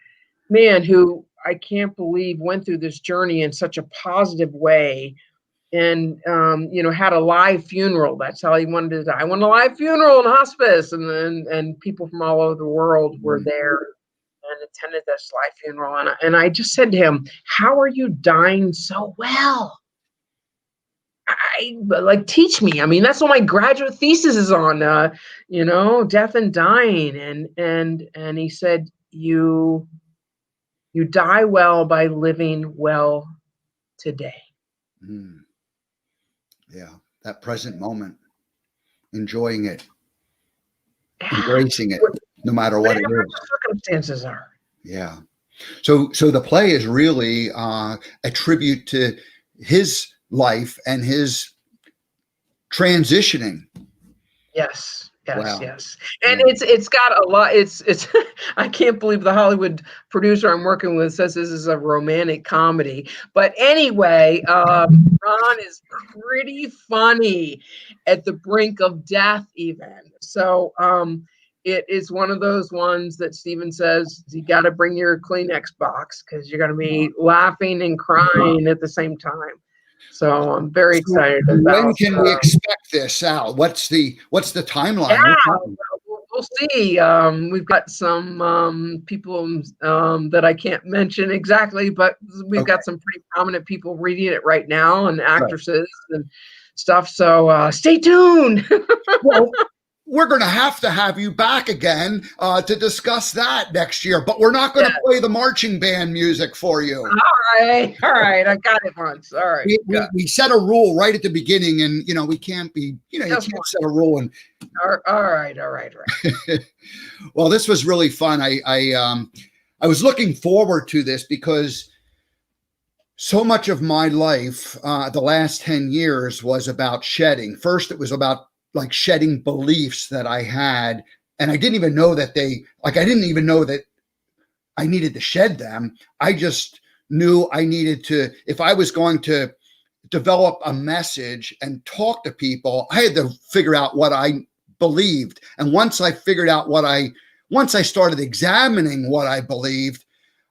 man who I can't believe went through this journey in such a positive way. And had a live funeral. That's how he wanted to die. I want a live funeral in hospice, and people from all over the world were there and attended this live funeral. And I just said to him, "How are you dying so well? Teach me. I mean, that's what my graduate thesis is on. Death and dying." And he said, "You die well by living well today." Mm. Yeah, that present moment, enjoying it, embracing it, no matter what it is. The circumstances are. Yeah. So the play is really a tribute to his life and his transitioning. Yes. Wow. Yes. And it's got a lot. It's I can't believe the Hollywood producer I'm working with says this is a romantic comedy. But anyway, Ron is pretty funny at the brink of death even. So it is one of those ones that Steven says you got to bring your Kleenex box because you're going to be laughing and crying at the same time. So I'm very excited about. When can we expect this out? What's the timeline? Yeah, we'll see. We've got some people that I can't mention exactly, but we've got some pretty prominent people reading it right now, and actresses and stuff. So stay tuned. Well, we're going to have you back again to discuss that next year, but we're not going to play the marching band music for you. All right. I got it once. All right. We set a rule right at the beginning, and we can't be, you can't set a rule. And all right. Well, this was really fun. I was looking forward to this because so much of my life, the last 10 years, was about shedding. First, it was about shedding beliefs that I had, and I didn't even know that I didn't even know that I needed to shed them. I just knew I needed to, if I was going to develop a message and talk to people, I had to figure out what I believed. And once I started examining what I believed,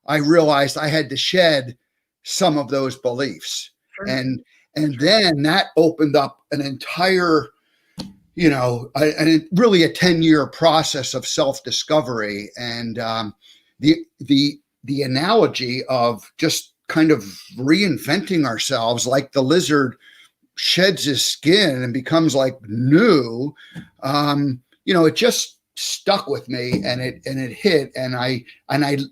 I realized I had to shed some of those beliefs. Sure. And then that opened up an entire, really a 10-year process of self-discovery. And the analogy of just kind of reinventing ourselves, like the lizard sheds his skin and becomes like new, it just stuck with me, and it hit, and I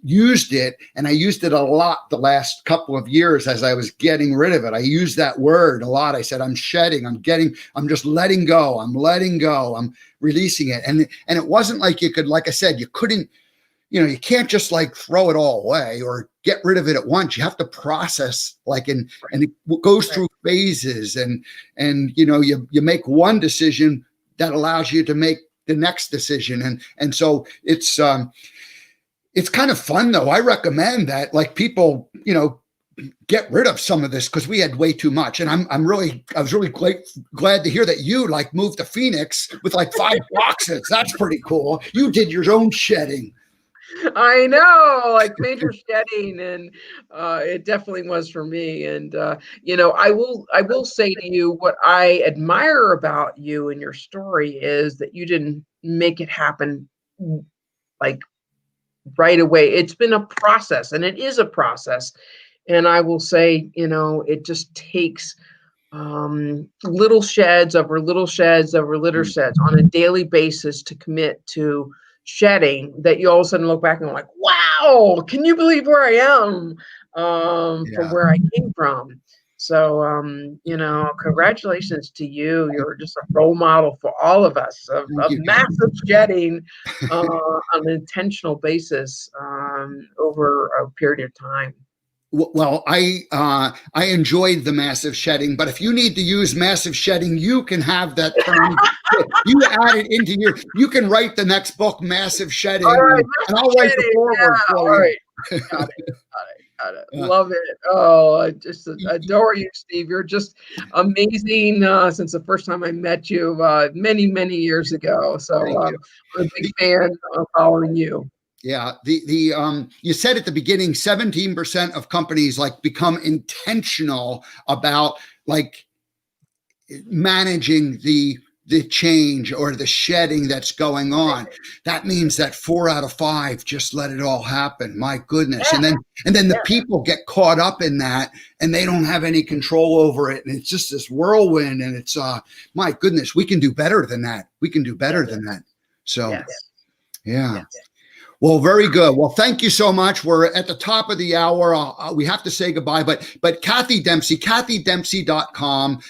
used it, and I used it a lot the last couple of years as I was getting rid of it. I used that word a lot. I said, I'm shedding, I'm just letting go, I'm releasing it. And it wasn't like you could, like I said, you couldn't, you can't just throw it all away or get rid of it at once. You have to process and it goes through phases, and you make one decision that allows you to make the next decision. And so it's kind of fun though. I recommend that people, get rid of some of this because we had way too much. And I was really glad to hear that you moved to Phoenix with 5 boxes. That's pretty cool. You did your own shedding. I know, major shedding, and it definitely was for me. And I will say to you, what I admire about you and your story is that you didn't make it happen right away. It's been a process, and it is a process. And I will say, it just takes little sheds over little sheds over little sheds on a daily basis to commit to shedding, that you all of a sudden look back and like, wow, can you believe where I am from where I came from? So, congratulations to you. You're just a role model for all of us of massive shedding on an intentional basis over a period of time. Well, I enjoyed the massive shedding, but if you need to use massive shedding, you can have that term. You add it into you can write the next book, Massive Shedding, All right, and I'll write the foreword for all you. right. Got it. Love it. Oh, I just adore you, Steve. You're just amazing since the first time I met you many, many years ago. So I'm a big fan of following you. Yeah, you said at the beginning, 17% of companies like become intentional about like managing the change or the shedding that's going on. That means that 4 out of 5 just let it all happen. My goodness. And then the people get caught up in that and they don't have any control over it. And it's just this whirlwind. And it's my goodness, we can do better than that. We can do better than that. So yeah. Well, very good. Well, thank you so much. We're at the top of the hour. We have to say goodbye, but Kathy Dempsey, kathydempsey.com,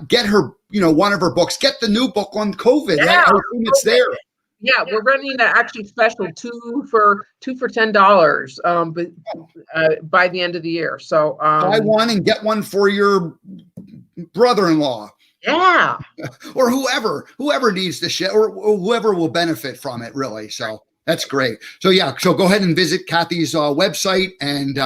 get her, one of her books, get the new book on COVID. Yeah, I assume it's there. Yeah, we're running an actually special two for $10, but by the end of the year. So buy one and get one for your brother-in-law. Yeah. Or whoever needs the shit, or whoever will benefit from it, really. So that's great. So so go ahead and visit Kathy's website, and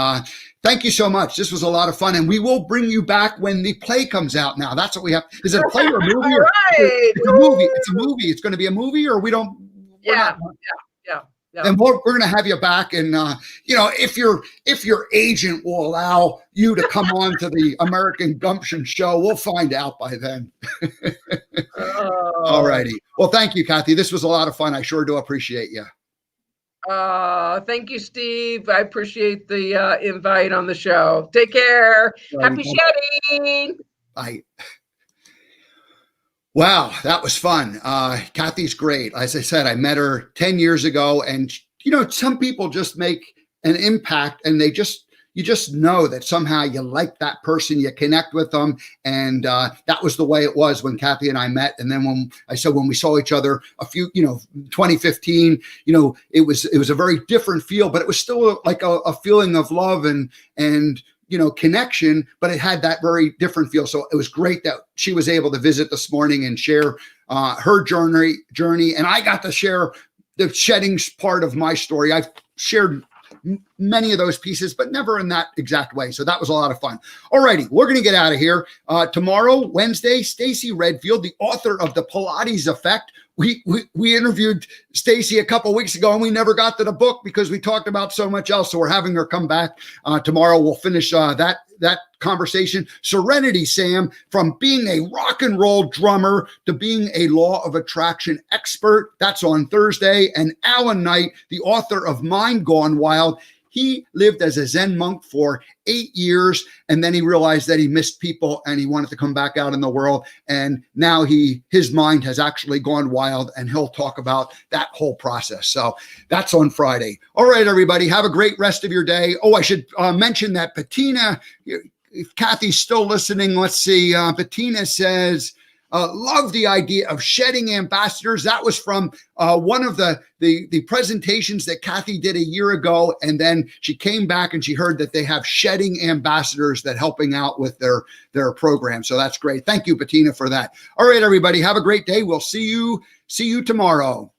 thank you so much. This was a lot of fun, and we will bring you back when the play comes out. Now that's what we have. Is it a play or a movie? All right. It's a movie. It's a movie. It's going to be a movie, or we don't. Yeah. And we're going to have you back, and if your agent will allow you to come on to the American Gumption show, we'll find out by then. All righty. Well, thank you, Kathy. This was a lot of fun. I sure do appreciate you. Thank you, Steve. I appreciate the invite on the show. Take care. Happy shedding. Bye. Wow, that was fun. Kathy's great. As I said, I met her 10 years ago, and some people just make an impact, and you just know that somehow you like that person, you connect with them. And that was the way it was when Kathy and I met. And then when we saw each other 2015, it was a very different feel, but it was still like a feeling of love and connection, but it had that very different feel. So it was great that she was able to visit this morning and share her journey. And I got to share the shedding part of my story. I've shared many of those pieces, but never in that exact way. So that was a lot of fun. All righty, we're going to get out of here. Tomorrow, Wednesday, Stacy Redfield, the author of The Pilates Effect. We interviewed Stacy a couple of weeks ago, and we never got to the book because we talked about so much else. So we're having her come back tomorrow. We'll finish that conversation. Serenity Sam, from being a rock and roll drummer to being a law of attraction expert. That's on Thursday. And Alan Knight, the author of Mind Gone Wild. He lived as a Zen monk for 8 years, and then he realized that he missed people and he wanted to come back out in the world. And now his mind has actually gone wild, and he'll talk about that whole process. So that's on Friday. All right, everybody, have a great rest of your day. Oh, I should mention that Bettina, if Kathy's still listening, let's see. Bettina says, love the idea of shedding ambassadors. That was from one of the presentations that Kathy did a year ago. And then she came back and she heard that they have shedding ambassadors that helping out with their program. So that's great. Thank you, Bettina, for that. All right, everybody, have a great day. We'll see you tomorrow.